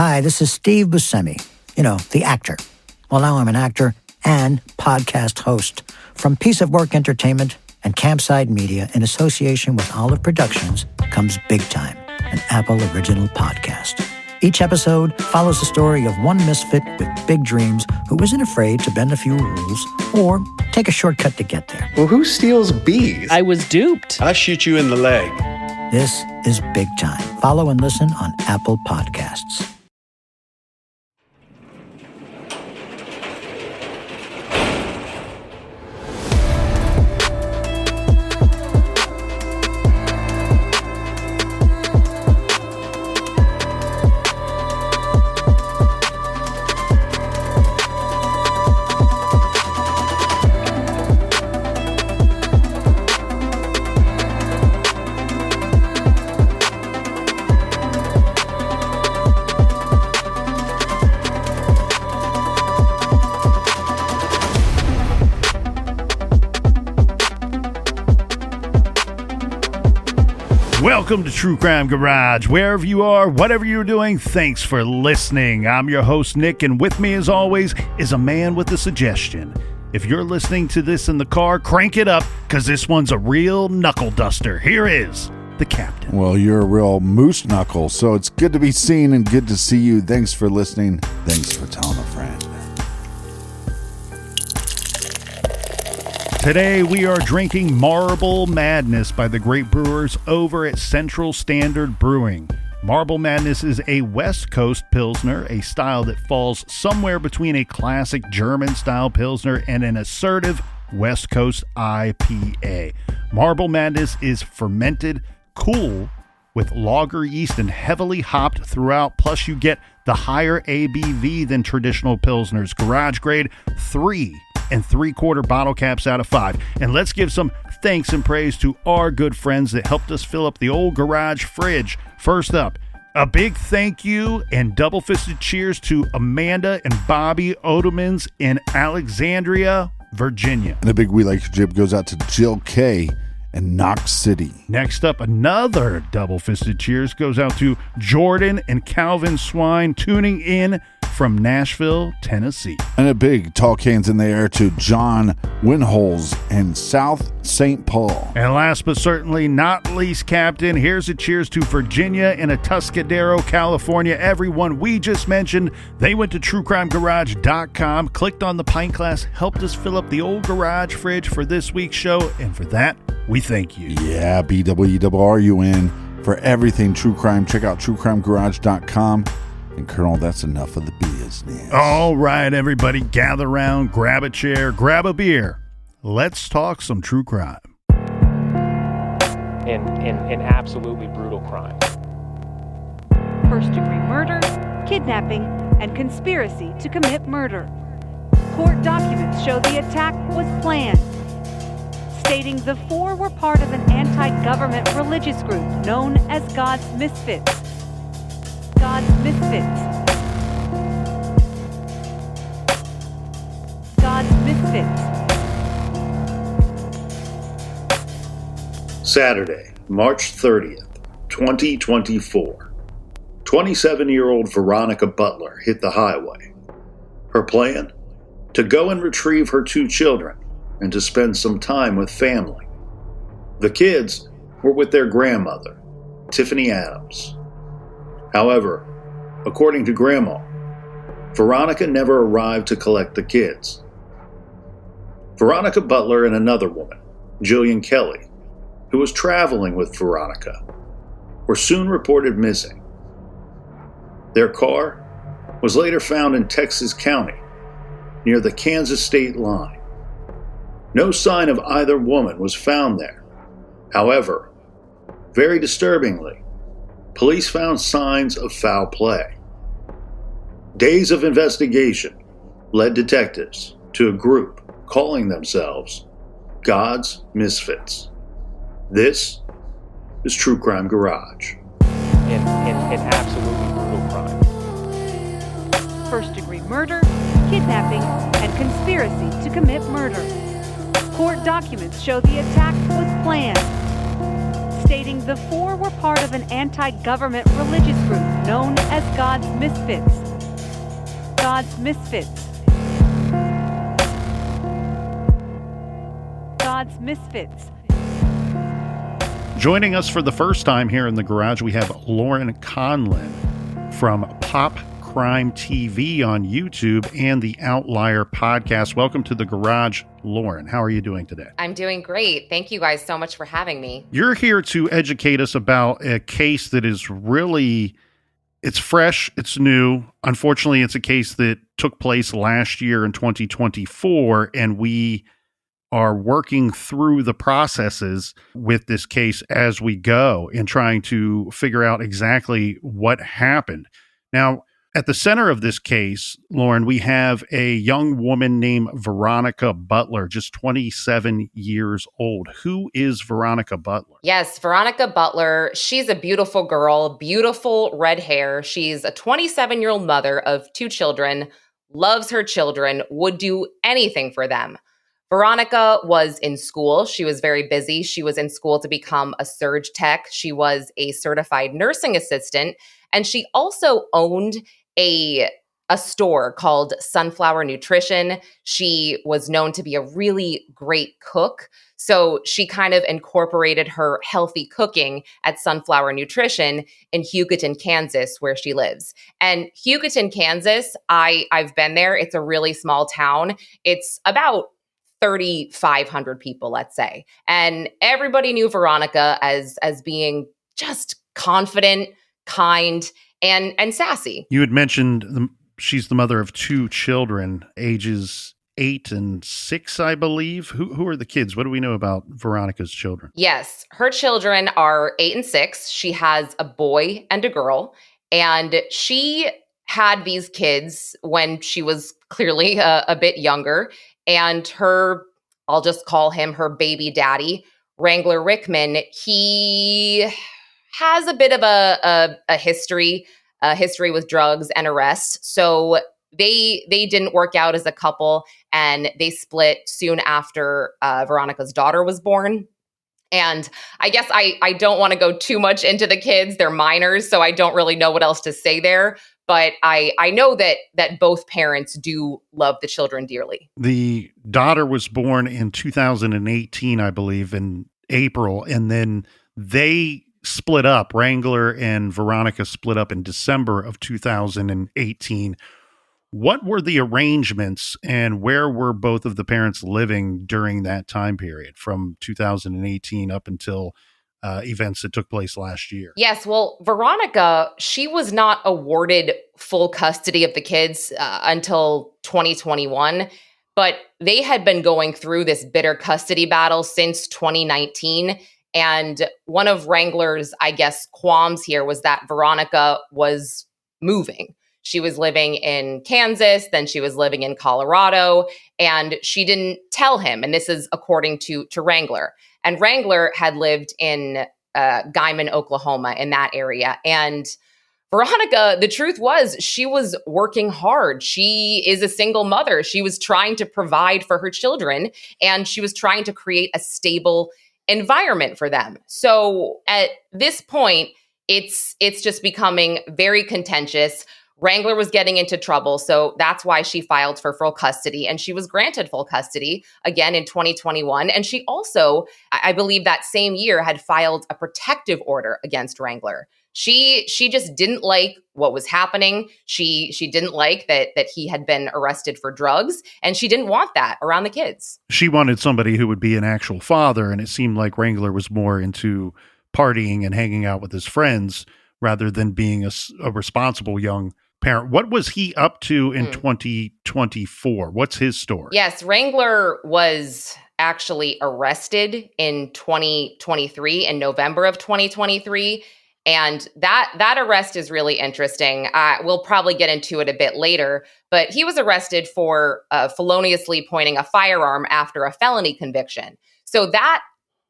Hi, this is Steve Buscemi, the actor. Well, now I'm an actor and podcast host. From Piece of Work Entertainment and Campside Media in association with Olive Productions comes Big Time, an Apple original podcast. Each episode follows the story of one misfit with big dreams who isn't afraid to bend a few rules or take a shortcut to get there. Well, who steals bees? I was duped. I shoot you in the leg. This is Big Time. Follow and listen on Apple Podcasts. Welcome to True Crime Garage. Wherever you are, whatever you're doing, thanks for listening. I'm your host, Nick, and with me, as always, is a man with a suggestion. If you're listening to this in the car, crank it up, because this one's a real knuckle duster. Here is the captain. Well, you're a real moose knuckle, so it's good to be seen and good to see you. Thanks for listening. Thanks for telling a friend. Today, we are drinking Marble Madness by the great brewers over at Central Standard Brewing. Marble Madness is a West Coast Pilsner, a style that falls somewhere between a classic German-style Pilsner and an assertive West Coast IPA. Marble Madness is fermented, cool, with lager yeast and heavily hopped throughout, plus you get the higher ABV than traditional Pilsners. Garage grade 3 3/4 bottle caps out of 5. And let's give some thanks and praise to our good friends that helped us fill up the old garage fridge. First up, a big thank you and double-fisted cheers to Amanda and Bobby Odemans in Alexandria, Virginia. And a big We Like Your Jib goes out to Jill K. in Knox City. Next up, another double-fisted cheers goes out to Jordan and Calvin Swine tuning in from Nashville, Tennessee. And a big tall cans in the air to John Winholes in South St. Paul. And last but certainly not least, Captain, here's a cheers to Virginia and Atascadero, California. Everyone we just mentioned, they went to truecrimegarage.com, clicked on the pint glass, helped us fill up the old garage fridge for this week's show, and for that, we thank you. Yeah, BWRUN for everything true crime. Check out truecrimegarage.com. And Colonel, that's enough of the business. All right, everybody, gather around, grab a chair, grab a beer. Let's talk some true crime. In absolutely brutal crime. First-degree murder, kidnapping, and conspiracy to commit murder. Court documents show the attack was planned, stating the four were part of an anti-government religious group known as God's Misfits. God's Misfits. God's Misfits. Saturday, March 30th, 2024. 27-year-old Veronica Butler hit the highway. Her plan? To go and retrieve her 2 children and to spend some time with family. The kids were with their grandmother, Tifany Adams. However, according to Grandma, Veronica never arrived to collect the kids. Veronica Butler and another woman, Jilian Kelly, who was traveling with Veronica, were soon reported missing. Their car was later found in Texas County, near the Kansas state line. No sign of either woman was found there. However, very disturbingly, police found signs of foul play. Days of investigation led detectives to a group calling themselves God's Misfits. This is True Crime Garage. In absolutely brutal crime. First-degree murder, kidnapping, and conspiracy to commit murder. Court documents show the attack was planned, stating the four were part of an anti-government religious group known as God's Misfits. God's Misfits. God's Misfits. Joining us for the first time here in the garage, we have Lauren Conlin from Pop Crime TV on YouTube and the Outlier podcast. Welcome to the garage, Lauren. How are you doing today? I'm doing great. Thank you guys so much for having me. You're here to educate us about a case that is really, it's fresh, it's new. Unfortunately, it's a case that took place last year in 2024, and we are working through the processes with this case as we go and trying to figure out exactly what happened. Now, at the center of this case, Lauren, we have a young woman named Veronica Butler, just 27 years old. Who is Veronica Butler? Yes, Veronica Butler. She's a beautiful girl, beautiful red hair. She's a 27-year-old mother of two children, loves her children, would do anything for them. Veronica was in school. She was very busy. She was in school to become a surge tech. She was a certified nursing assistant, and she also owned a store called Sunflower Nutrition. She was known to be a really great cook. So she kind of incorporated her healthy cooking at Sunflower Nutrition in Hugoton, Kansas, where she lives. And Hugoton, Kansas, I've been there. It's a really small town. It's about 3,500 people, let's say. And everybody knew Veronica as being just confident, kind, and sassy. You had mentioned she's the mother of two children, ages 8 and 6, I believe. Who are the kids? What do we know about Veronica's children? Yes, her children are 8 and 6. She has a boy and a girl, and she had these kids when she was clearly a bit younger. And I'll just call him her baby daddy, Wrangler Rickman. He has a bit of a history with drugs and arrests. So they didn't work out as a couple, and they split soon after Veronica's daughter was born. And I guess I don't want to go too much into the kids. They're minors, so I don't really know what else to say there. But I know that both parents do love the children dearly. The daughter was born in 2018, I believe, in April, and then they split up. Wrangler and Veronica split up in December of 2018. What were the arrangements, and where were both of the parents living during that time period from 2018 up until events that took place last year? Yes, well, Veronica, she was not awarded full custody of the kids until 2021, but they had been going through this bitter custody battle since 2019. And one of Wrangler's, I guess, qualms here was that Veronica was moving. She was living in Kansas, then she was living in Colorado, and she didn't tell him. And this is according to Wrangler. And Wrangler had lived in Guyman, Oklahoma, in that area. And Veronica, the truth was, she was working hard. She is a single mother. She was trying to provide for her children, and she was trying to create a stable environment for them. So at this point, it's just becoming very contentious. Wrangler was getting into trouble, so that's why she filed for full custody, and she was granted full custody again in 2021. And she also, I believe that same year, had filed a protective order against Wrangler. She just didn't like what was happening. She didn't like that he had been arrested for drugs, and she didn't want that around the kids. She wanted somebody who would be an actual father, and it seemed like Wrangler was more into partying and hanging out with his friends rather than being a responsible young parent. What was he up to in 2024? What's his story? Yes, Wrangler was actually arrested in 2023, in November of 2023. And that arrest is really interesting. We'll probably get into it a bit later, but he was arrested for feloniously pointing a firearm after a felony conviction. So that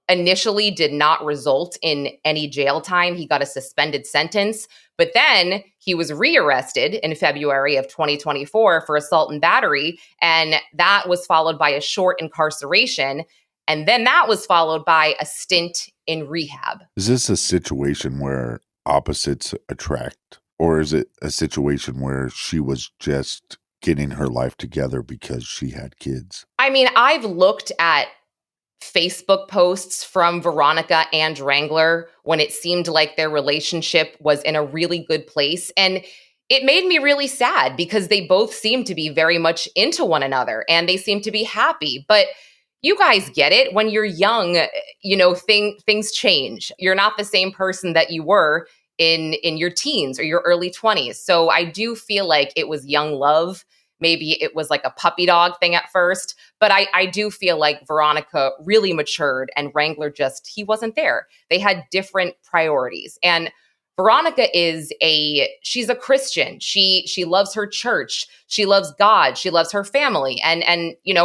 initially did not result in any jail time. He got a suspended sentence, but then he was rearrested in February of 2024 for assault and battery, and that was followed by a short incarceration. And then that was followed by a stint in rehab. Is this a situation where opposites attract, or is it a situation where she was just getting her life together because she had kids? I mean, I've looked at Facebook posts from Veronica and Wrangler when it seemed like their relationship was in a really good place. And it made me really sad because they both seem to be very much into one another and they seem to be happy. But you guys get it. When you're young, things change. You're not the same person that you were in your teens or your early 20s. So I do feel like it was young love. Maybe it was like a puppy dog thing at first, but I do feel like Veronica really matured and Wrangler he wasn't there. They had different priorities. And Veronica she's a Christian. She loves her church. She loves God. She loves her family. And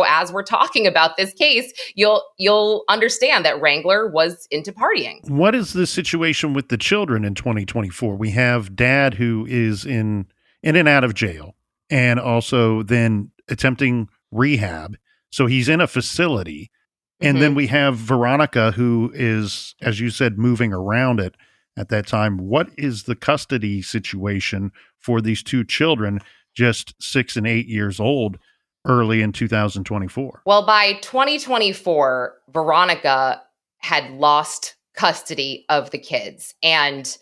as we're talking about this case, you'll understand that Wrangler was into partying. What is the situation with the children in 2024? We have dad who is in and out of jail and also then attempting rehab. So he's in a facility. And then we have Veronica, who is, as you said, moving around it at that time. What is the custody situation for these two children, just 6 and 8 years old, early in 2024? Well, by 2024, Veronica had lost custody of the kids. And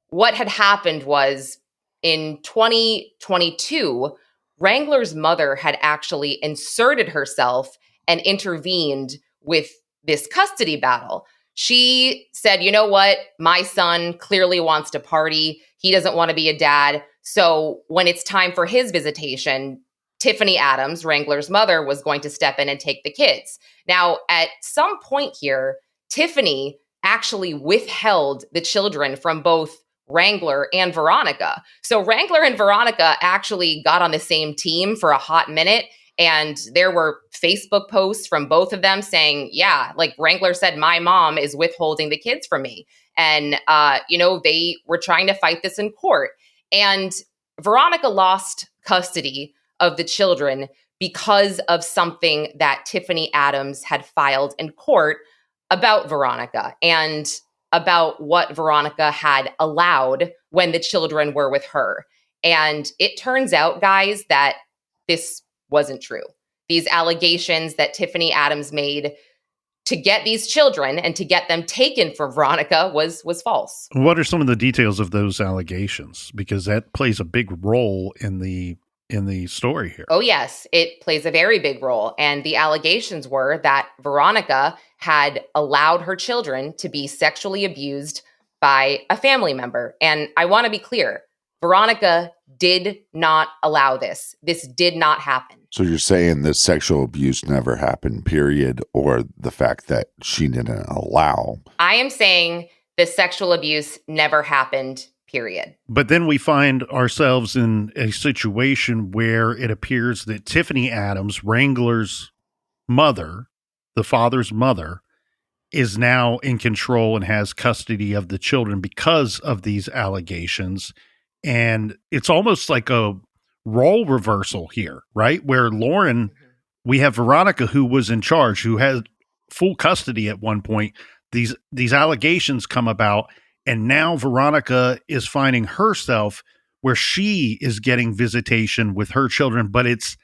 what had happened was in 2022, Wrangler's mother had actually inserted herself and intervened with this custody battle. She said, you know what? My son clearly wants to party. He doesn't want to be a dad. So when it's time for his visitation, Tifany Adams, Wrangler's mother, was going to step in and take the kids. Now, at some point here, Tifany actually withheld the children from both Wrangler and Veronica. So Wrangler and Veronica actually got on the same team for a hot minute. And there were Facebook posts from both of them saying, yeah, like Wrangler said, my mom is withholding the kids from me. And, they were trying to fight this in court. And Veronica lost custody of the children because of something that Tifany Adams had filed in court about Veronica and about what Veronica had allowed when the children were with her. And it turns out, guys, that this wasn't true. These allegations that Tifany Adams made to get these children and to get them taken from Veronica was false. What are some of the details of those allegations? Because that plays a big role in the story here. Oh, yes, it plays a very big role. And the allegations were that Veronica had allowed her children to be sexually abused by a family member. And I want to be clear, Veronica did not allow this. This did not happen. So you're saying the sexual abuse never happened, period, or the fact that she didn't allow? I am saying the sexual abuse never happened, period. But then we find ourselves in a situation where it appears that Tifany Adams, Wrangler's mother, the father's mother, is now in control and has custody of the children because of these allegations. And it's almost like a role reversal here, right? Where Lauren, we have Veronica, who was in charge, who had full custody at one point. These allegations come about, and now Veronica is finding herself where she is getting visitation with her children, but it's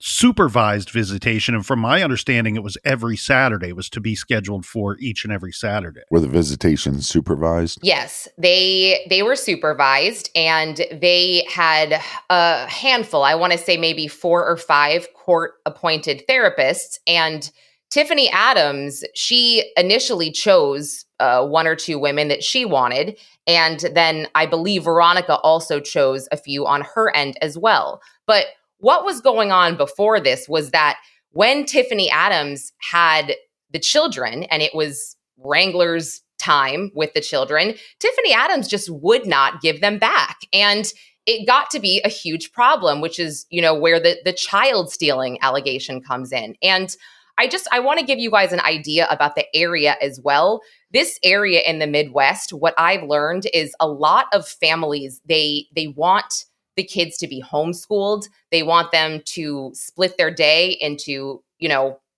supervised visitation. And from my understanding, it was every Saturday. It was to be scheduled for each and every Saturday. Were the visitations supervised? Yes, they were supervised, and they had a handful, I want to say maybe 4 or 5 court-appointed therapists. And Tifany Adams, she initially chose 1 or 2 women that she wanted. And then I believe Veronica also chose a few on her end as well. But what was going on before this was that when Tifany Adams had the children, and it was Wrangler's time with the children, Tifany Adams just would not give them back. And it got to be a huge problem, which is, where the child stealing allegation comes in. And I want to give you guys an idea about the area as well. This area in the Midwest, what I've learned is a lot of families, they want the kids to be homeschooled. They want them to split their day into,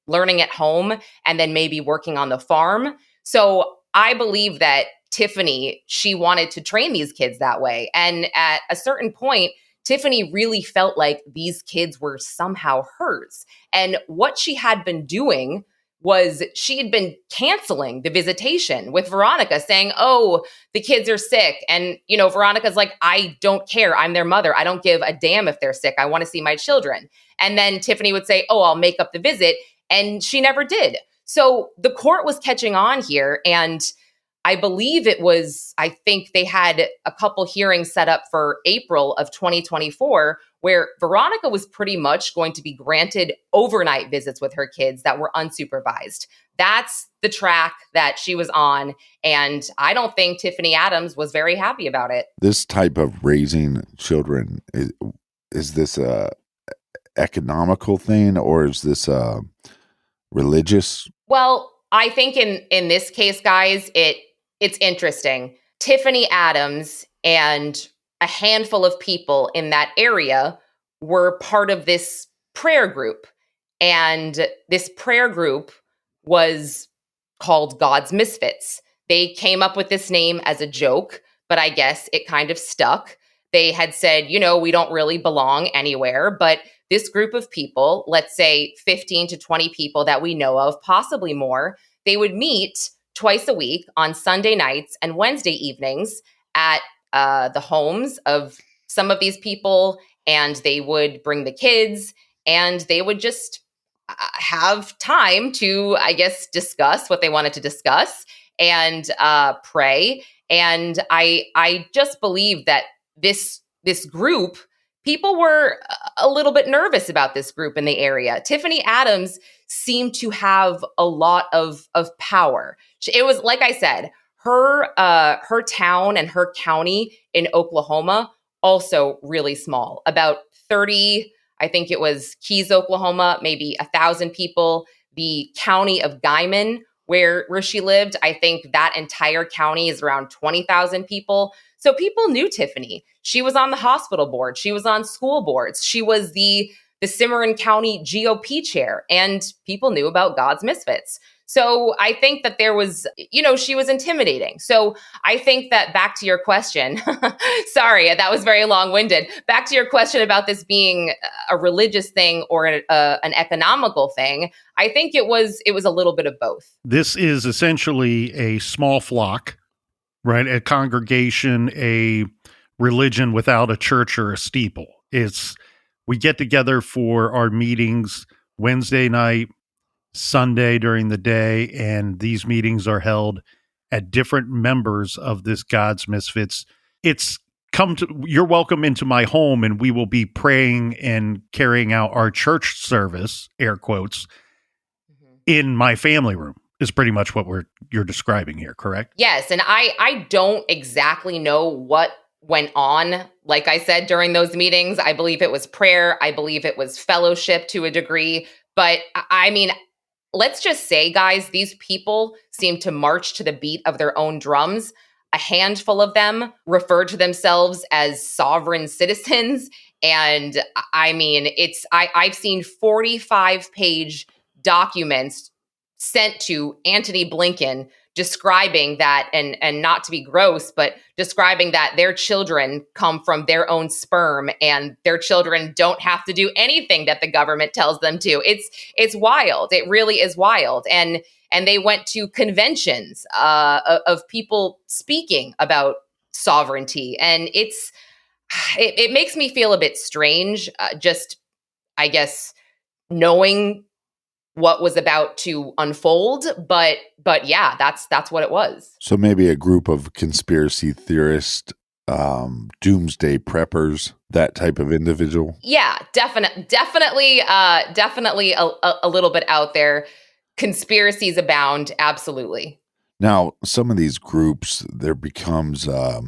learning at home and then maybe working on the farm. So I believe that Tifany, she wanted to train these kids that way. And at a certain point, Tifany really felt like these kids were somehow hers. And what she had been doing was she had been canceling the visitation with Veronica, saying, oh, the kids are sick. And, Veronica's like, I don't care. I'm their mother. I don't give a damn if they're sick. I want to see my children. And then Tifany would say, oh, I'll make up the visit. And she never did. So the court was catching on here. And I believe I think they had a couple hearings set up for April of 2024, where Veronica was pretty much going to be granted overnight visits with her kids that were unsupervised. That's the track that she was on. And I don't think Tifany Adams was very happy about it. This type of raising children, is this a economical thing, or is this religious? Well, I think in this case, guys, it's interesting. Tifany Adams and a handful of people in that area were part of this prayer group. And this prayer group was called God's Misfits. They came up with this name as a joke, but I guess it kind of stuck. They had said, we don't really belong anywhere, but this group of people, let's say 15 to 20 people that we know of, possibly more, they would meet twice a week on Sunday nights and Wednesday evenings at the homes of some of these people, and they would bring the kids, and they would just have time to, I guess, discuss what they wanted to discuss and pray. And I just believe that this group, people were a little bit nervous about this group in the area. Tifany Adams seemed to have a lot of power. It was, like I said, her town and her county in Oklahoma, also really small, about 30, I think it was Keys, Oklahoma, maybe 1,000 people. The county of Guyman, where she lived, I think that entire county is around 20,000 people. So people knew Tifany. She was on the hospital board. She was on school boards. She was the Cimarron County GOP chair, and people knew about God's Misfits. So I think that there was, she was intimidating. So I think that, back to your question, sorry, that was very long-winded. Back to your question about this being a religious thing or an economical thing, I think it was a little bit of both. This is essentially a small flock, right? A congregation, a religion without a church or a steeple. We get together for our meetings Wednesday night, Sunday during the day, and these meetings are held at different members of this God's Misfits. You're welcome into my home, and we will be praying and carrying out our church service, air quotes, in my family room, is pretty much what you're describing here, correct? Yes, and I don't exactly know what went on. Like I said, during those meetings, I believe it was prayer. I believe it was fellowship to a degree. But I mean, let's just say, guys, these people seem to march to the beat of their own drums. A handful of them referred to themselves as sovereign citizens. And I mean, I've seen 45-page documents sent to Antony Blinken describing that, and not to be gross, but describing that their children come from their own sperm and their children don't have to do anything that the government tells them to. It's wild. It really is wild. And they went to conventions of people speaking about sovereignty. And it makes me feel a bit strange, just, I guess, knowing what was about to unfold, but yeah, that's what it was. So maybe a group of conspiracy theorists, doomsday preppers, that type of individual. Yeah, definitely a little bit out there. Conspiracies abound, absolutely. Now, some of these groups, there becomes a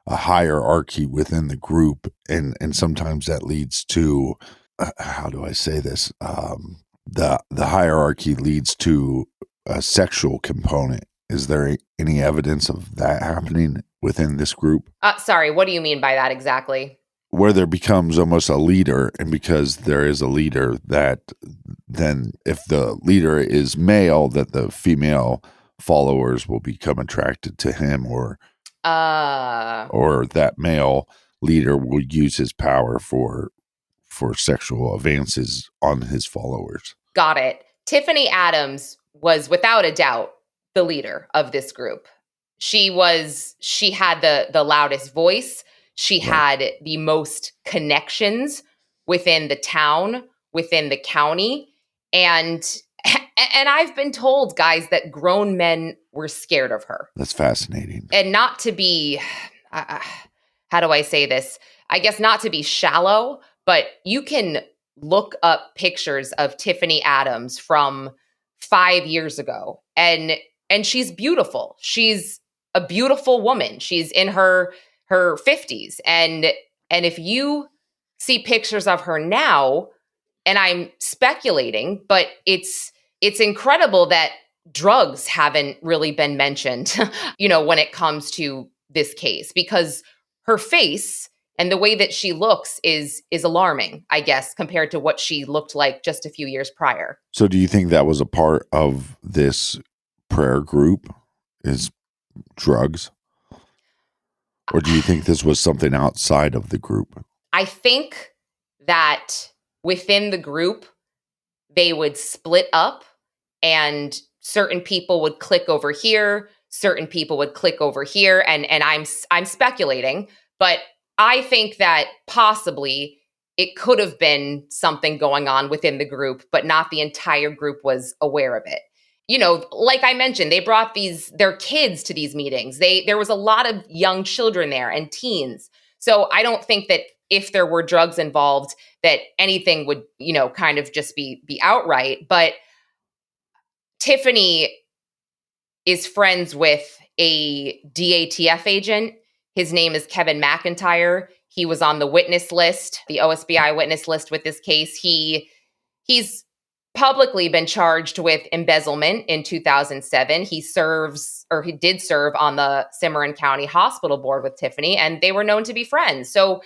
hierarchy within the group, and sometimes that leads to how do I say this? The hierarchy leads to a sexual component. Is there any evidence of that happening within this group? Sorry, what do you mean by that exactly? Where there becomes almost a leader, and because there is a leader, that then if the leader is male, that the female followers will become attracted to him, or that male leader will use his power for sexual advances on his followers. Got it. Tifany Adams was without a doubt the leader of this group. She had the loudest voice. She had the most connections within the town, within the county. And I've been told, guys, that grown men were scared of her. That's fascinating. And not to be, how do I say this? I guess not to be shallow, but you can look up pictures of Tifany Adams from 5 years ago. And she's beautiful. She's a beautiful woman. She's in her 50s. And if you see pictures of her now, and I'm speculating, but it's incredible that drugs haven't really been mentioned, when it comes to this case, because her face and the way that she looks is alarming, I guess, compared to what she looked like just a few years prior. So do you think that was a part of this prayer group, is drugs? Or do you think this was something outside of the group? I think that within the group, they would split up and certain people would click over here, certain people would click over here. And I'm speculating, but I think that possibly it could have been something going on within the group, but not the entire group was aware of it. Like I mentioned, they brought their kids to these meetings. There was a lot of young children there and teens. So I don't think that if there were drugs involved, that anything would, kind of just be outright. But Tifany is friends with a DATF agent. His name is Kevin McIntyre. He was on the witness list, the OSBI witness list with this case. He's publicly been charged with embezzlement in 2007. He did serve on the Cimarron County Hospital Board with Tifany, and they were known to be friends. So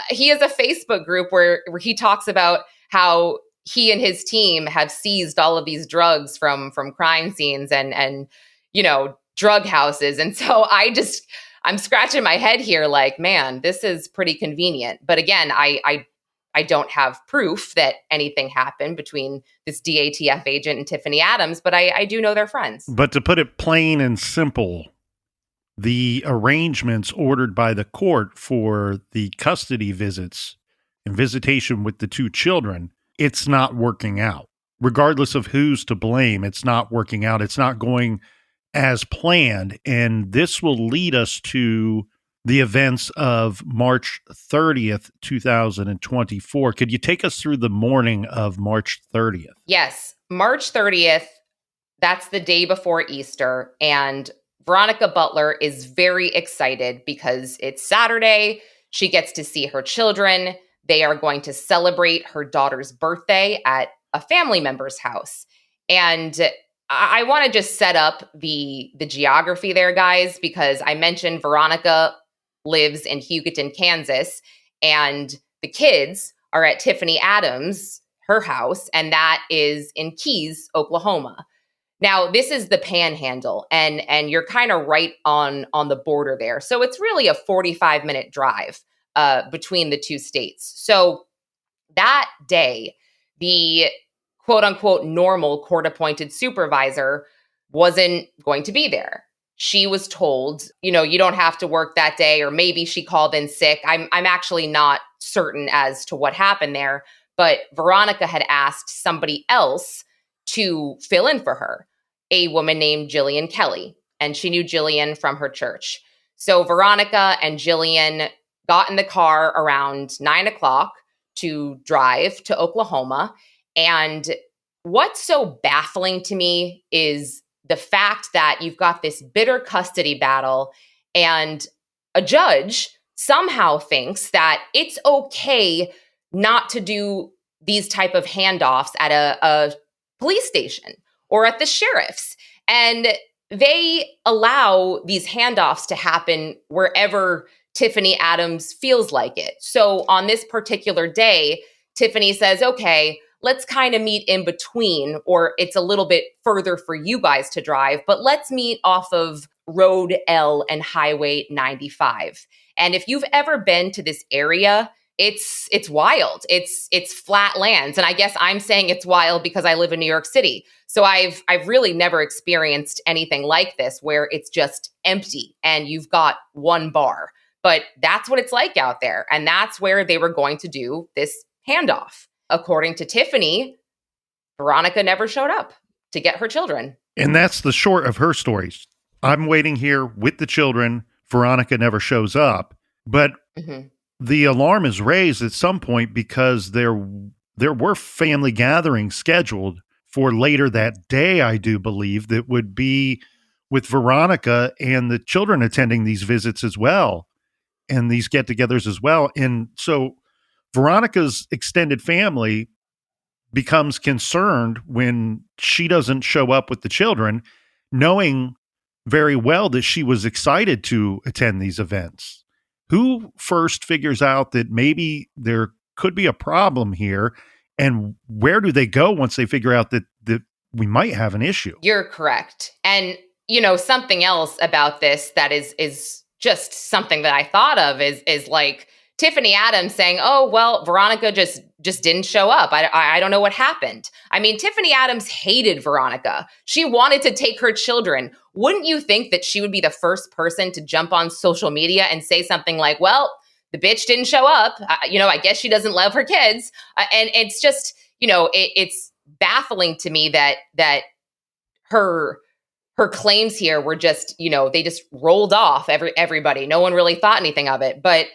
he has a Facebook group where he talks about how he and his team have seized all of these drugs from crime scenes and drug houses. And so I'm scratching my head here like, man, this is pretty convenient. But again, I don't have proof that anything happened between this DATF agent and Tifany Adams, but I do know they're friends. But to put it plain and simple, the arrangements ordered by the court for the custody visits and visitation with the two children, it's not working out. Regardless of who's to blame, it's not working out. It's not going as planned. And this will lead us to the events of March 30th, 2024. Could you take us through the morning of March 30th? Yes. March 30th, that's the day before Easter. And Veronica Butler is very excited because it's Saturday. She gets to see her children. They are going to celebrate her daughter's birthday at a family member's house. And I want to just set up the geography there, guys, because I mentioned Veronica lives in Hugoton, Kansas, and the kids are at Tifany Adams, her house, and that is in Keys, Oklahoma. Now, this is the Panhandle, and you're kind of right on the border there. So it's really a 45-minute drive between the two states. So that day, the quote-unquote normal court-appointed supervisor wasn't going to be there. She was told, you don't have to work that day, or maybe she called in sick. I'm actually not certain as to what happened there, but Veronica had asked somebody else to fill in for her, a woman named Jilian Kelly, and she knew Jilian from her church. So Veronica and Jilian got in the car around 9 o'clock to drive to Oklahoma. And what's so baffling to me is the fact that you've got this bitter custody battle and a judge somehow thinks that it's okay not to do these type of handoffs at a police station or at the sheriff's. And they allow these handoffs to happen wherever Tifany Adams feels like it. So on this particular day, Tifany says, okay, let's kind of meet in between, or it's a little bit further for you guys to drive, but let's meet off of Road L and Highway 95. And if you've ever been to this area, it's wild. It's flat lands. And I guess I'm saying it's wild because I live in New York City. So I've really never experienced anything like this where it's just empty and you've got one bar. But that's what it's like out there. And that's where they were going to do this handoff. According to Tifany, Veronica never showed up to get her children. And that's the short of her stories. I'm waiting here with the children. Veronica never shows up. But the alarm is raised at some point because there were family gatherings scheduled for later that day, I do believe, that would be with Veronica and the children attending these visits as well, and these get-togethers as well. And so Veronica's extended family becomes concerned when she doesn't show up with the children, knowing very well that she was excited to attend these events. Who first figures out that maybe there could be a problem here, and where do they go once they figure out that we might have an issue? You're correct. And, something else about this that is just something that I thought of is like Tifany Adams saying, oh, well, Veronica just didn't show up. I don't know what happened. I mean, Tifany Adams hated Veronica. She wanted to take her children. Wouldn't you think that she would be the first person to jump on social media and say something like, well, the bitch didn't show up. I guess she doesn't love her kids. And it's just, it's baffling to me that her claims here were just, they just rolled off everybody. No one really thought anything of it. But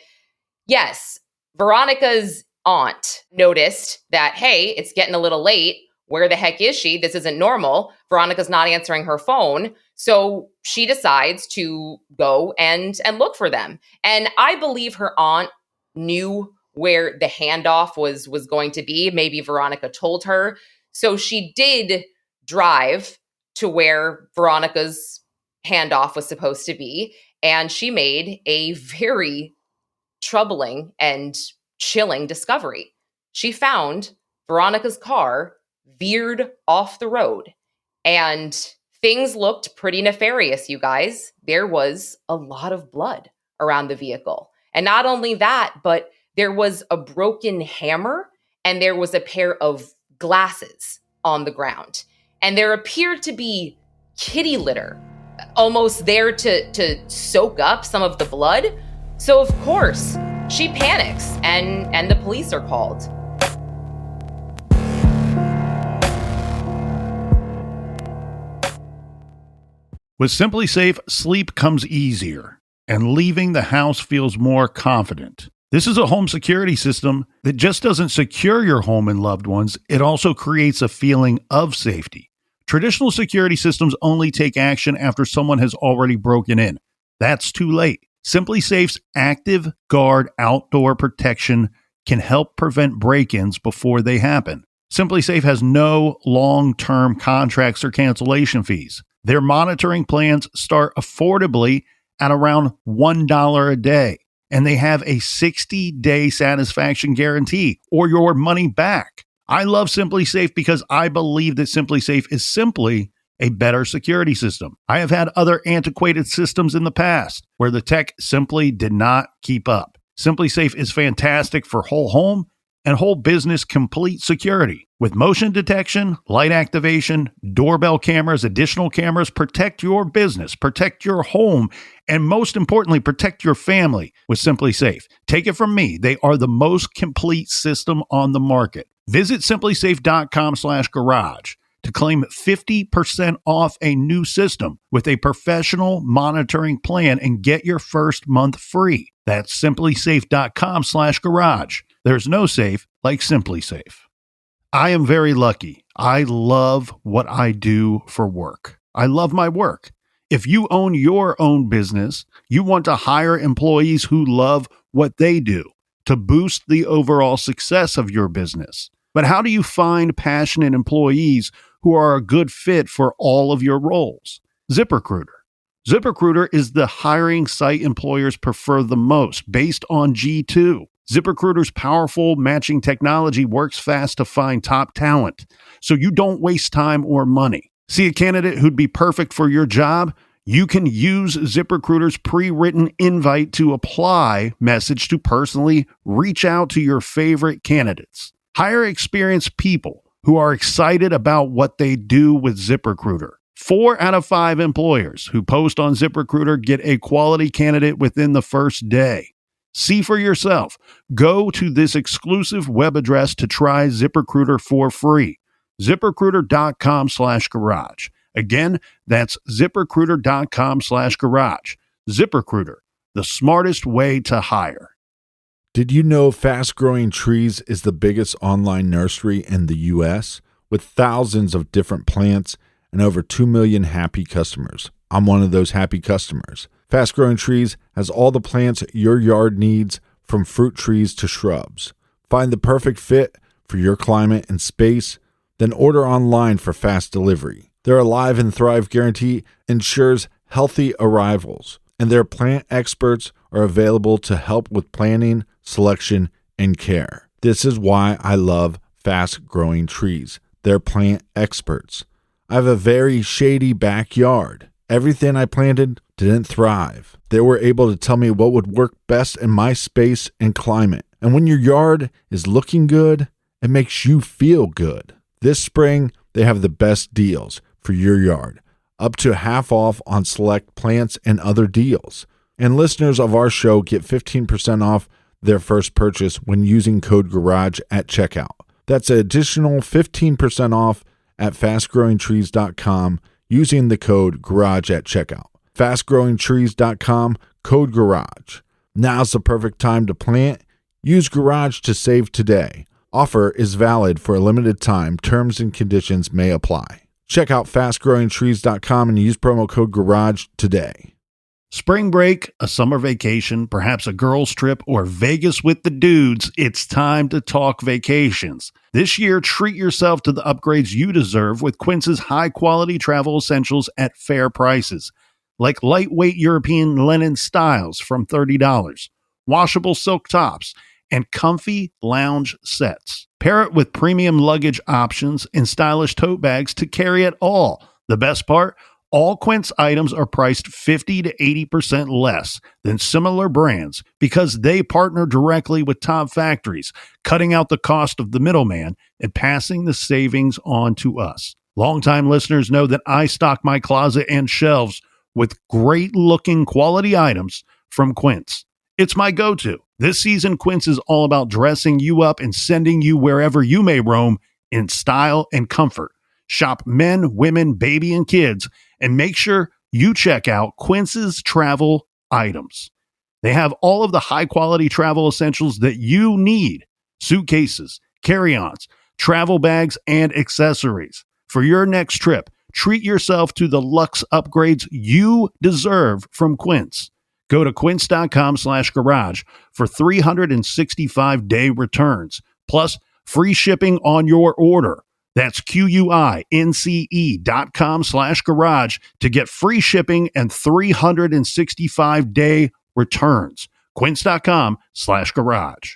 yes, Veronica's aunt noticed that, hey, it's getting a little late. Where the heck is she? This isn't normal. Veronica's not answering her phone. So she decides to go and look for them. And I believe her aunt knew where the handoff was going to be. Maybe Veronica told her. So she did drive to where Veronica's handoff was supposed to be. And she made a very troubling and chilling discovery. She found Veronica's car veered off the road, and things looked pretty nefarious, you guys. There was a lot of blood around the vehicle. And not only that, but there was a broken hammer and there was a pair of glasses on the ground. And there appeared to be kitty litter almost there to soak up some of the blood. So of course, she panics and the police are called. With Simply Safe, sleep comes easier, and leaving the house feels more confident. This is a home security system that just doesn't secure your home and loved ones, it also creates a feeling of safety. Traditional security systems only take action after someone has already broken in. That's too late. Simply Safe's Active Guard outdoor protection can help prevent break-ins before they happen. Simply Safe has no long-term contracts or cancellation fees. Their monitoring plans start affordably at around $1 a day, and they have a 60-day satisfaction guarantee or your money back. I love Simply Safe because I believe that Simply Safe is simply a better security system. I have had other antiquated systems in the past where the tech simply did not keep up. Simply Safe is fantastic for whole home and whole business complete security. With motion detection, light activation, doorbell cameras, additional cameras, protect your business, protect your home, and most importantly, protect your family with Simply Safe. Take it from me, they are the most complete system on the market. Visit simplysafe.com/garage to claim 50% off a new system with a professional monitoring plan and get your first month free. That's simplysafe.com/garage. There's no safe like Simply Safe. I am very lucky. I love what I do for work. I love my work. If you own your own business, you want to hire employees who love what they do to boost the overall success of your business. But how do you find passionate employees who are a good fit for all of your roles? ZipRecruiter. ZipRecruiter is the hiring site employers prefer the most based on G2. ZipRecruiter's powerful matching technology works fast to find top talent, so you don't waste time or money. See a candidate who'd be perfect for your job? You can use ZipRecruiter's pre-written invite to apply message to personally reach out to your favorite candidates. Hire experienced people who are excited about what they do with ZipRecruiter. 4 out of 5 employers who post on ZipRecruiter get a quality candidate within the first day. See for yourself. Go to this exclusive web address to try ZipRecruiter for free. ZipRecruiter.com/garage. Again, that's ZipRecruiter.com/garage. ZipRecruiter, the smartest way to hire. Did you know Fast Growing Trees is the biggest online nursery in the U.S. with thousands of different plants and over 2 million happy customers? I'm one of those happy customers. Fast Growing Trees has all the plants your yard needs, from fruit trees to shrubs. Find the perfect fit for your climate and space, then order online for fast delivery. Their Alive and Thrive guarantee ensures healthy arrivals, and their plant experts are available to help with planning, selection, and care. This is why I love Fast Growing Trees. They're plant experts. I have a very shady backyard. Everything I planted didn't thrive. They were able to tell me what would work best in my space and climate. And when your yard is looking good, it makes you feel good. This spring, they have the best deals for your yard, up to half off on select plants and other deals. And listeners of our show get 15% off their first purchase when using code GARAGE at checkout. That's an additional 15% off at fastgrowingtrees.com using the code GARAGE at checkout. Fastgrowingtrees.com, code GARAGE. Now's the perfect time to plant. Use Garage to save today. Offer is valid for a limited time. Terms and conditions may apply. Check out fastgrowingtrees.com and use promo code GARAGE today. Spring break, a summer vacation, perhaps a girls' trip, or Vegas with the dudes, it's time to talk vacations. This year, treat yourself to the upgrades you deserve with Quince's high-quality travel essentials at fair prices, like lightweight European linen styles from $30, washable silk tops, and comfy lounge sets. Pair it with premium luggage options and stylish tote bags to carry it all. The best part? All Quince items are priced 50 to 80% less than similar brands because they partner directly with top factories, cutting out the cost of the middleman and passing the savings on to us. Longtime listeners know that I stock my closet and shelves with great-looking quality items from Quince. It's my go-to. This season, Quince is all about dressing you up and sending you wherever you may roam in style and comfort. Shop men, women, baby, and kids, and make sure you check out Quince's travel items. They have all of the high-quality travel essentials that you need: suitcases, carry-ons, travel bags, and accessories. For your next trip, treat yourself to the luxe upgrades you deserve from Quince. Go to quince.com/garage for 365-day returns, plus free shipping on your order. That's QUINCE.com/garage to get free shipping and 365-day returns. Quince.com/garage.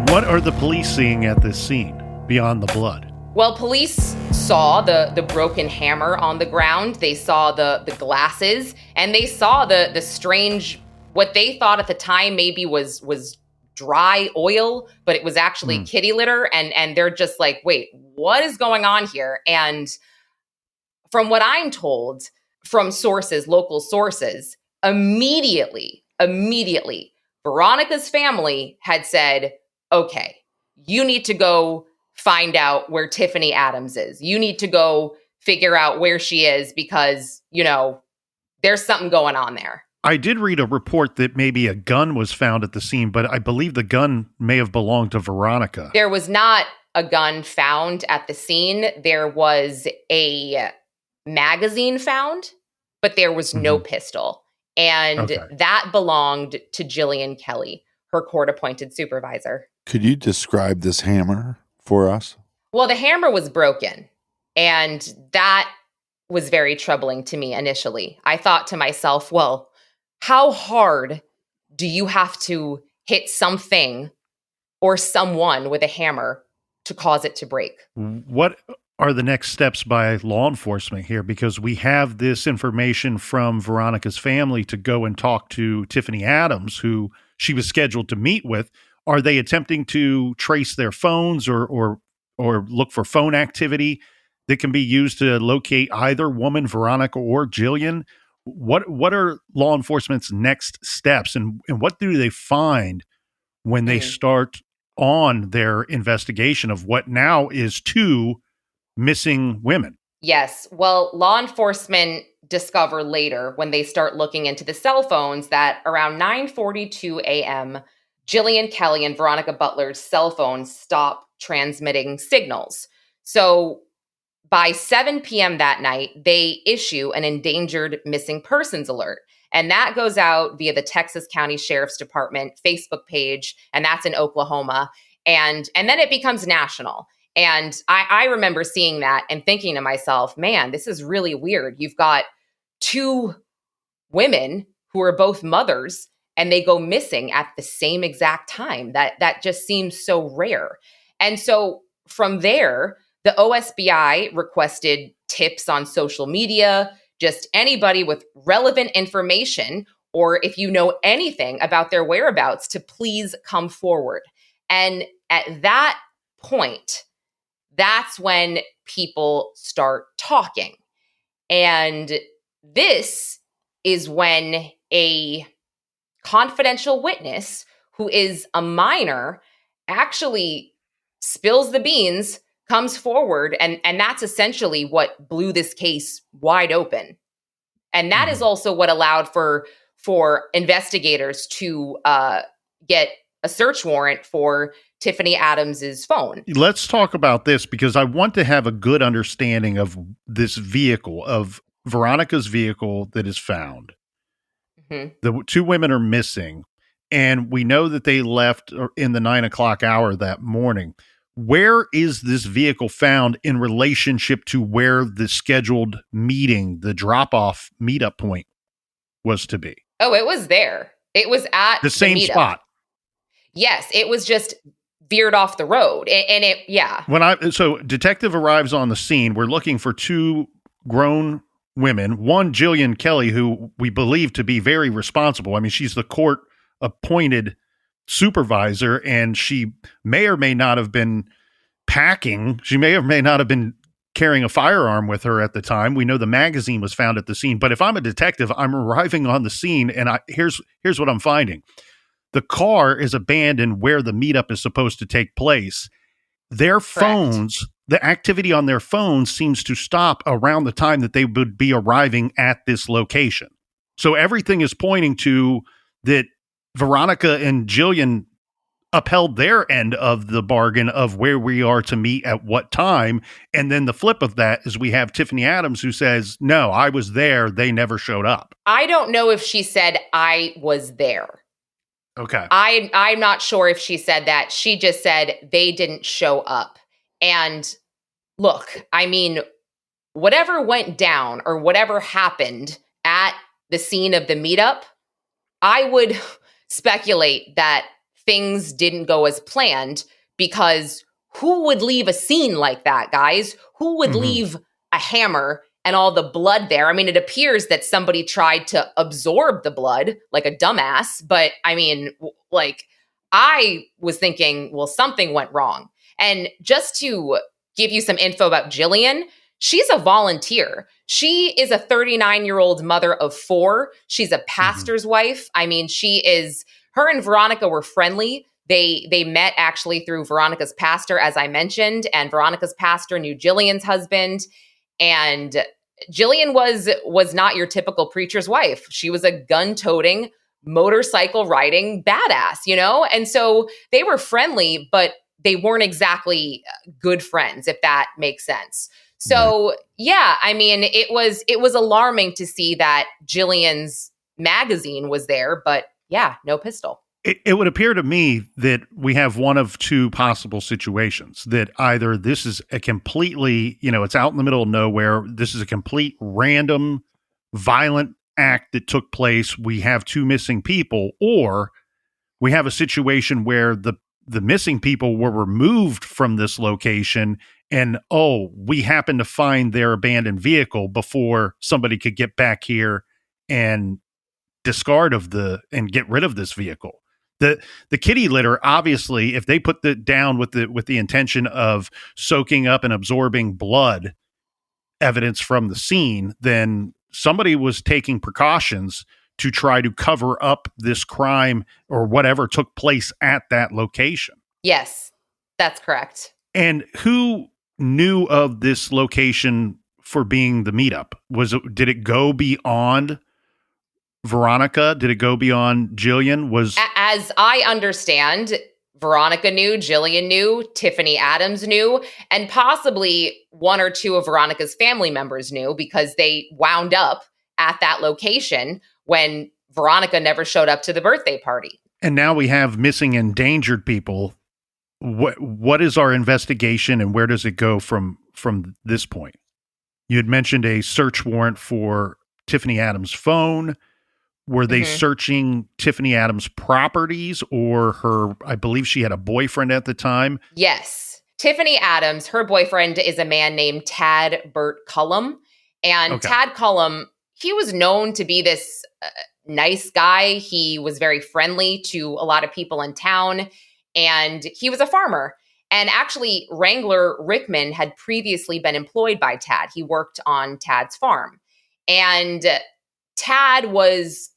What are the police seeing at this scene beyond the blood? Well, police saw the broken hammer on the ground. They saw the glasses, and they saw the strange, what they thought at the time maybe was dry oil, but it was actually kitty litter. And they're just like, wait, what is going on here? And from what I'm told from sources, local sources, immediately, Veronica's family had said, okay, you need to go find out where Tifany Adams is. You need to go figure out where she is because, there's something going on there. I did read a report that maybe a gun was found at the scene, but I believe the gun may have belonged to Veronica. There was not a gun found at the scene. There was a magazine found, but there was no pistol. And that belonged to Jilian Kelly, her court-appointed supervisor. Could you describe this hammer for us? Well, the hammer was broken, and that was very troubling to me initially. I thought to myself, well, how hard do you have to hit something or someone with a hammer to cause it to break? What are the next steps by law enforcement here? Because we have this information from Veronica's family to go and talk to Tifany Adams, who she was scheduled to meet with. Are they attempting to trace their phones or look for phone activity that can be used to locate either woman, Veronica or Jilian? What are law enforcement's next steps, and what do they find when they start on their investigation of what now is 2 missing women? Yes. Well, law enforcement discover later when they start looking into the cell phones that around 9:42 a.m., Jilian Kelly and Veronica Butler's cell phones stop transmitting signals. So by 7 p.m. that night, they issue an endangered missing persons alert. And that goes out via the Texas County Sheriff's Department Facebook page, and that's in Oklahoma. And then it becomes national. And I remember seeing that and thinking to myself, man, this is really weird. You've got 2 women who are both mothers, and they go missing at the same exact time. That just seems so rare. And so from there, the OSBI requested tips on social media, just anybody with relevant information, or if you know anything about their whereabouts, to please come forward. And at that point, that's when people start talking. And this is when a confidential witness who is a minor actually spills the beans, comes forward, and that's essentially what blew this case wide open. And that is also what allowed for investigators to get a search warrant for Tifany Adams's phone. Let's talk about this, because I want to have a good understanding of this vehicle, of Veronica's vehicle that is found. The 2 women are missing, and we know that they left in the 9 o'clock hour that morning. Where is this vehicle found in relationship to where the scheduled meeting, the drop-off meetup point, was to be? Oh, it was there. It was at The same meetup. spot. Yes, it was just veered off the road. So detective arrives on the scene. We're looking for 2 grown women, one Jilian Kelly, who we believe to be very responsible. I mean, she's the court appointed supervisor, and she may or may not have been packing. She may or may not have been carrying a firearm with her at the time. We know the magazine was found at the scene, but if I'm a detective, I'm arriving on the scene, and here's what I'm finding. The car is abandoned where the meetup is supposed to take place. Their phones, the activity on their phones seems to stop around the time that they would be arriving at this location. So everything is pointing to that Veronica and Jilian upheld their end of the bargain of where we are to meet at what time. And then the flip of that is we have Tifany Adams, who says, no, I was there. They never showed up. I don't know if she said I was there. Okay. I'm not sure if she said that. She just said they didn't show up. And look, I mean, whatever went down or whatever happened at the scene of the meetup, I would speculate that things didn't go as planned, because who would leave a scene like that, guys? Who would leave a hammer and all the blood there? I mean, it appears that somebody tried to absorb the blood like a dumbass, but I mean, like, I was thinking, well, something went wrong. And just to give you some info about Jilian, she's a volunteer. She is a 39-year-old mother of 4. She's a pastor's wife. I mean, her and Veronica were friendly. They met actually through Veronica's pastor, as I mentioned, and Veronica's pastor knew Jilian's husband. And Jilian was not your typical preacher's wife. She was a gun-toting, motorcycle-riding badass, you know? And so they were friendly, but they weren't exactly good friends, if that makes sense. So, yeah, I mean, it was alarming to see that Jilian's magazine was there, but yeah, no pistol. It would appear to me that we have one of two possible situations, that either this is a completely, it's out in the middle of nowhere. This is a complete random violent act that took place. We have two missing people, or we have a situation where the missing people were removed from this location and, we happen to find their abandoned vehicle before somebody could get back here and and get rid of this vehicle. The kitty litter, obviously, if they put it down with the intention of soaking up and absorbing blood evidence from the scene, then somebody was taking precautions to try to cover up this crime or whatever took place at that location. Yes, that's correct. And who knew of this location for being the meetup? Did it go beyond Veronica? Did it go beyond Jilian? As I understand, Veronica knew, Jilian knew, Tifany Adams knew, and possibly one or two of Veronica's family members knew, because they wound up at that location when Veronica never showed up to the birthday party. And now we have missing endangered people. What is our investigation, and where does it go from this point? You had mentioned a search warrant for Tifany Adams' phone. Were they searching Tifany Adams' properties, or I believe she had a boyfriend at the time? Yes. Tifany Adams, her boyfriend is a man named Tad Burt Cullum. And Tad Cullum, he was known to be this nice guy. He was very friendly to a lot of people in town, and he was a farmer. And actually, Wrangler Rickman had previously been employed by Tad. He worked on Tad's farm. And Tad was,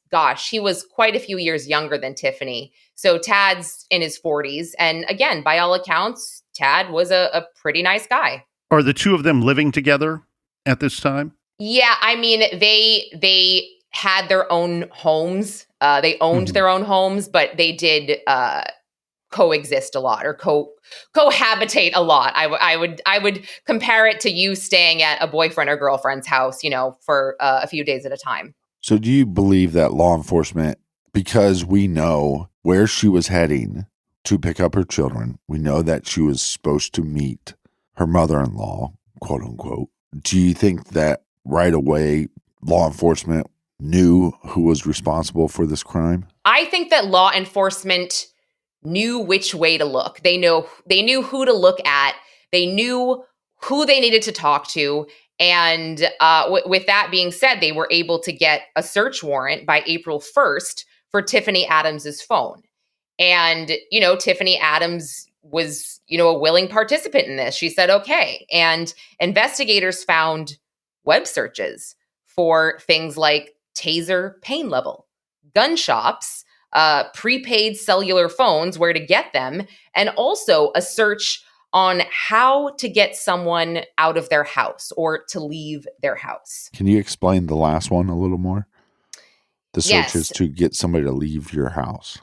he was quite a few years younger than Tifany. So Tad's in his 40s. And again, by all accounts, Tad was a pretty nice guy. Are the two of them living together at this time? Yeah, I mean, they had their own homes. They owned their own homes, but they did coexist a lot, or cohabitate a lot. I would compare it to you staying at a boyfriend or girlfriend's house, for a few days at a time. So do you believe that law enforcement, because we know where she was heading to pick up her children, we know that she was supposed to meet her mother-in-law, quote unquote, do you think that right away law enforcement knew who was responsible for this crime? I think that law enforcement knew which way to look. They knew who to look at. They knew who they needed to talk to. And with that being said, they were able to get a search warrant by April 1st for Tifany Adams's phone. And, Tifany Adams was, a willing participant in this. She said, okay. And investigators found web searches for things like taser pain level, gun shops, prepaid cellular phones, where to get them, and also a search on how to get someone out of their house or to leave their house. Can you explain the last one a little more? The search is Yes. to get somebody to leave your house.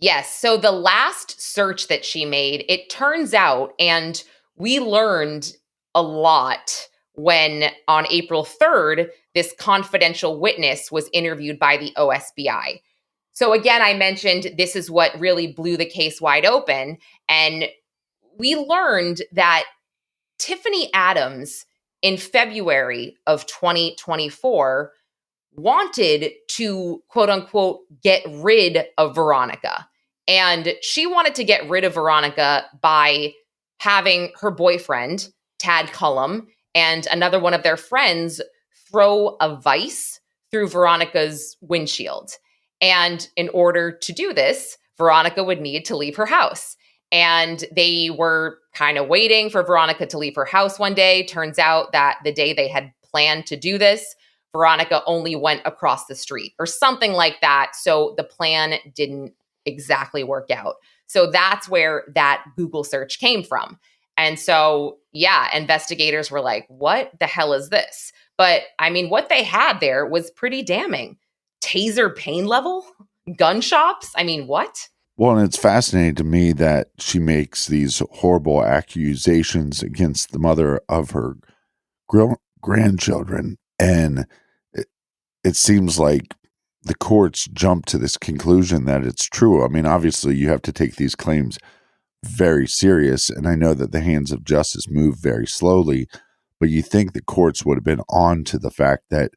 Yes. So the last search that she made, it turns out, and we learned a lot when on April 3rd, this confidential witness was interviewed by the OSBI. So again, I mentioned this is what really blew the case wide open. And we learned that Tifany Adams in February of 2024 wanted to, quote unquote, get rid of Veronica. And she wanted to get rid of Veronica by having her boyfriend, Tad Cullum, and another one of their friends throw a vice through Veronica's windshield. And in order to do this, Veronica would need to leave her house. And they were kind of waiting for Veronica to leave her house one day. Turns out that the day they had planned to do this, Veronica only went across the street or something like that. So the plan didn't exactly work out. So that's where that Google search came from. And so, yeah, investigators were like, what the hell is this? But I mean, what they had there was pretty damning. Taser pain level? Gun shops? I mean, what? Well, and it's fascinating to me that she makes these horrible accusations against the mother of her grandchildren. And it seems like the courts jump to this conclusion that it's true. I mean, obviously, you have to take these claims very serious, and I know that the hands of justice move very slowly, but you think the courts would have been on to the fact that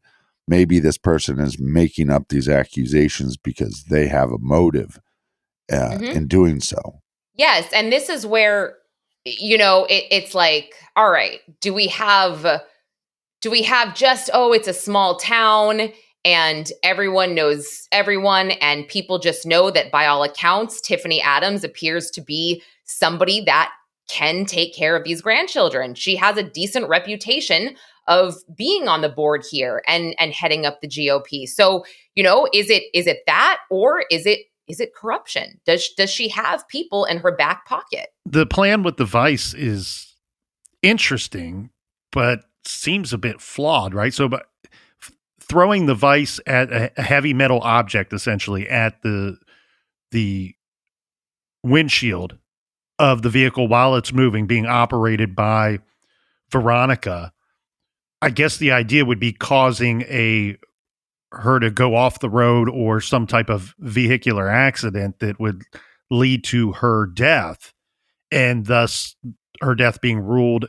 maybe this person is making up these accusations because they have a motive in doing so. Yes, and this is where, it's like, all right, do we have just, it's a small town and everyone knows everyone and people just know that by all accounts, Tifany Adams appears to be somebody that can take care of these grandchildren. She has a decent reputation of being on the board here and heading up the GOP. So, is it that, or is it corruption? Does she have people in her back pocket? The plan with the vice is interesting, but seems a bit flawed, right? So, but throwing the vice at a heavy metal object, essentially at the windshield of the vehicle while it's moving, being operated by Veronica. I guess the idea would be causing her to go off the road or some type of vehicular accident that would lead to her death, and thus her death being ruled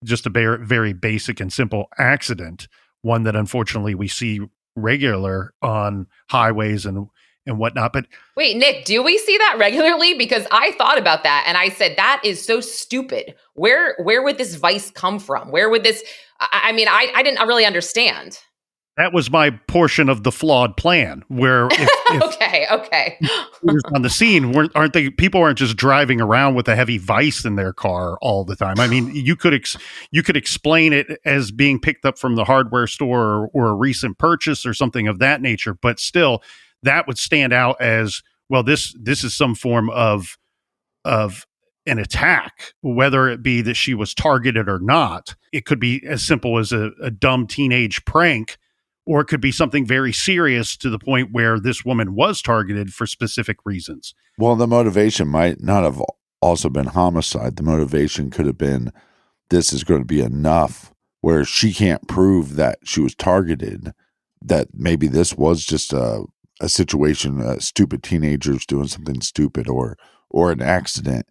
just a very basic and simple accident, one that unfortunately we see regular on highways and whatnot. But wait, Nick, do we see that regularly? Because I thought about that and I said, that is so stupid. Where would this vice come from? Where would this, I mean, I didn't really understand. that was my portion of the flawed plan, where if okay. on the scene, people aren't just driving around with a heavy vice in their car all the time. I mean, you could explain it as being picked up from the hardware store or a recent purchase or something of that nature, but still that would stand out as, well, this is some form of an attack, whether it be that she was targeted or not. It could be as simple as a dumb teenage prank, or it could be something very serious to the point where this woman was targeted for specific reasons. Well, the motivation might not have also been homicide. The motivation could have been, this is going to be enough, where she can't prove that she was targeted, that maybe this was just a situation, stupid teenagers doing something stupid or an accident.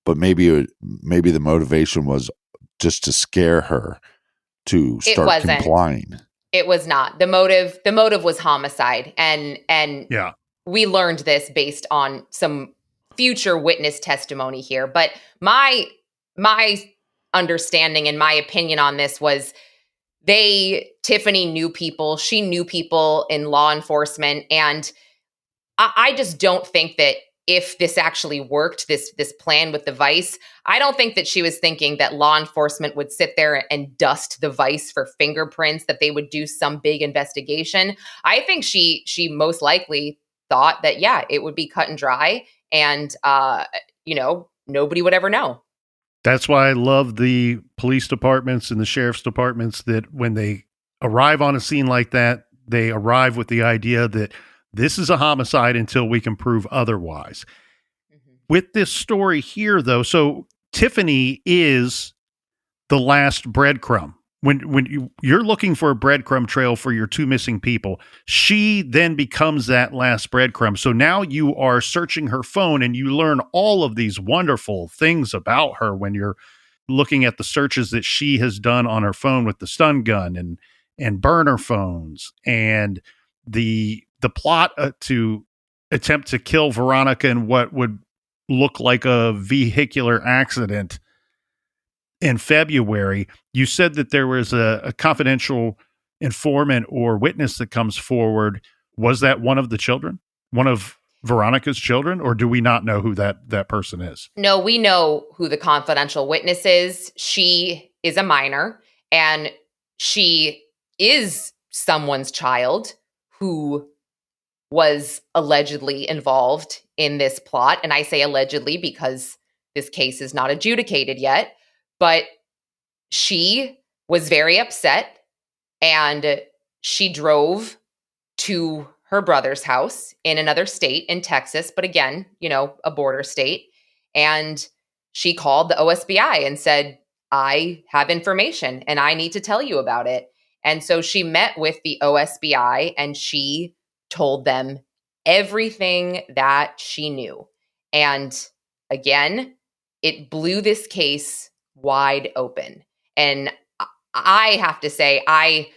But maybe the motivation was just to scare her to start complying. It was not. The motive was homicide. And yeah, we learned this based on some future witness testimony here. But my understanding and my opinion on this was, Tifany knew people. She knew people in law enforcement. And I just don't think that if this actually worked, this plan with the vice, I don't think that she was thinking that law enforcement would sit there and dust the vice for fingerprints, that they would do some big investigation. I think she most likely thought that, yeah, it would be cut and dry, and nobody would ever know. That's why I love the police departments and the sheriff's departments, that when they arrive on a scene like that, they arrive with the idea that this is a homicide until we can prove otherwise. Mm-hmm. With this story here, though, so Tifany is the last breadcrumb. When you're looking for a breadcrumb trail for your two missing people, she then becomes that last breadcrumb. So now you are searching her phone and you learn all of these wonderful things about her when you're looking at the searches that she has done on her phone with the stun gun and burner phones, and the plot to attempt to kill Veronica in what would look like a vehicular accident in February. You said that there was a confidential informant or witness that comes forward. Was that one of the children? One of Veronica's children? Or do we not know who that person is? No, we know who the confidential witness is. She is a minor, and she is someone's child who was allegedly involved in this plot. And I say allegedly because this case is not adjudicated yet. But she was very upset, and she drove to her brother's house in another state, in Texas, but again, a border state. And she called the OSBI and said, I have information and I need to tell you about it. And so she met with the OSBI and she told them everything that she knew. And again, it blew this case wide open. And I have to say, I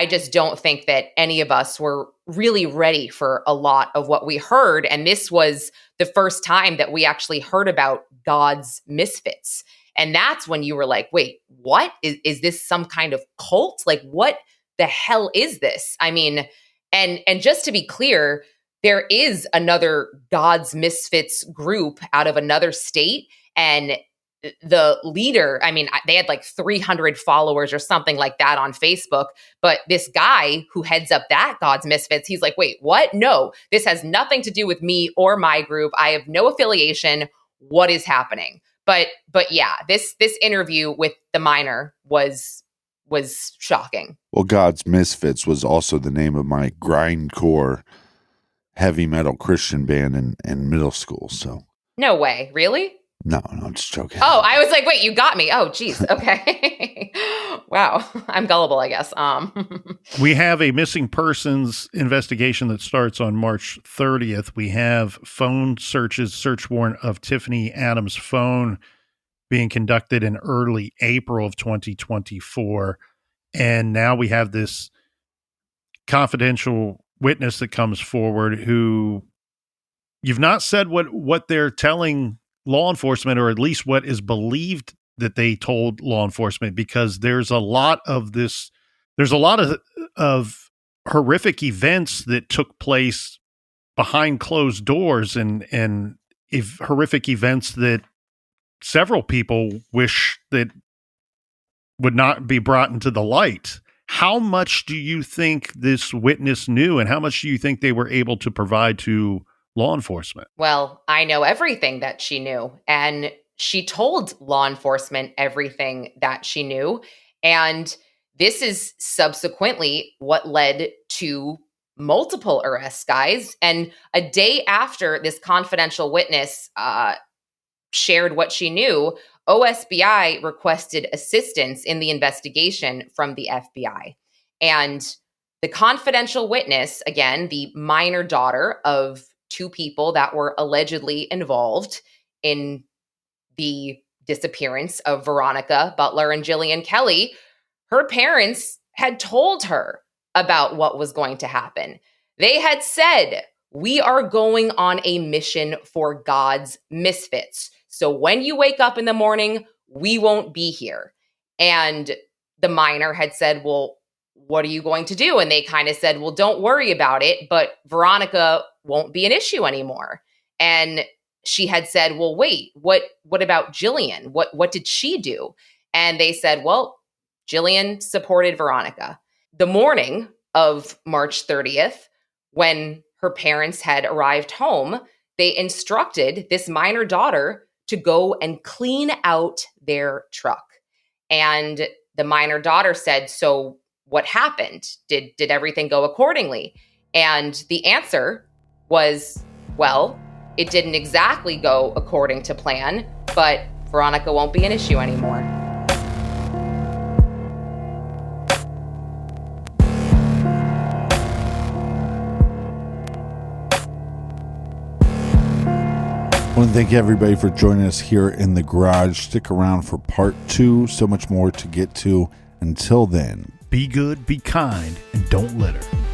just don't think that any of us were really ready for a lot of what we heard. And this was the first time that we actually heard about God's misfits. And that's when you were like, wait, what? Is this some kind of cult? Like, what the hell is this? I mean, and just to be clear, there is another God's Misfits group out of another state. And the leader, I mean, they had like 300 followers or something like that on Facebook. But this guy who heads up that God's Misfits, he's like, wait, what? No, this has nothing to do with me or my group. I have no affiliation. What is happening? But yeah, this interview with the minor was shocking. Well, God's Misfits was also the name of my grindcore heavy metal Christian band in middle school. So no way, really? No, I'm just joking. Oh, I was like, wait, you got me. Oh, geez. Okay. Wow. I'm gullible, I guess. We have a missing persons investigation that starts on March 30th. We have phone search warrant of Tifany Adams' phone being conducted in early April of 2024. And now we have this confidential witness that comes forward who you've not said what they're telling law enforcement, or at least what is believed that they told law enforcement, because there's a lot of horrific events that took place behind closed doors and horrific events that several people wish that would not be brought into the light. How much do you think this witness knew, and how much do you think they were able to provide to law enforcement? Well, I know everything that she knew, and she told law enforcement everything that she knew. And this is subsequently what led to multiple arrests, guys. And a day after this confidential witness shared what she knew, OSBI requested assistance in the investigation from the FBI. And the confidential witness, again, the minor daughter of two people that were allegedly involved in the disappearance of Veronica, Butler, and Jilian Kelly, her parents had told her about what was going to happen. They had said, we are going on a mission for God's misfits. So when you wake up in the morning, we won't be here. And the minor had said, well, what are you going to do? And they kind of said, well, don't worry about it, but Veronica won't be an issue anymore. And she had said, well, wait, what about Jilian? What did she do? And they said, well, Jilian supported Veronica. The morning of March 30th, when her parents had arrived home, they instructed this minor daughter to go and clean out their truck. And the minor daughter said, so what happened? Did everything go accordingly? And the answer was, well, it didn't exactly go according to plan, but Veronica won't be an issue anymore. I want to thank everybody for joining us here in the garage. Stick around for part 2. So much more to get to. Until then, be good, be kind, and don't litter.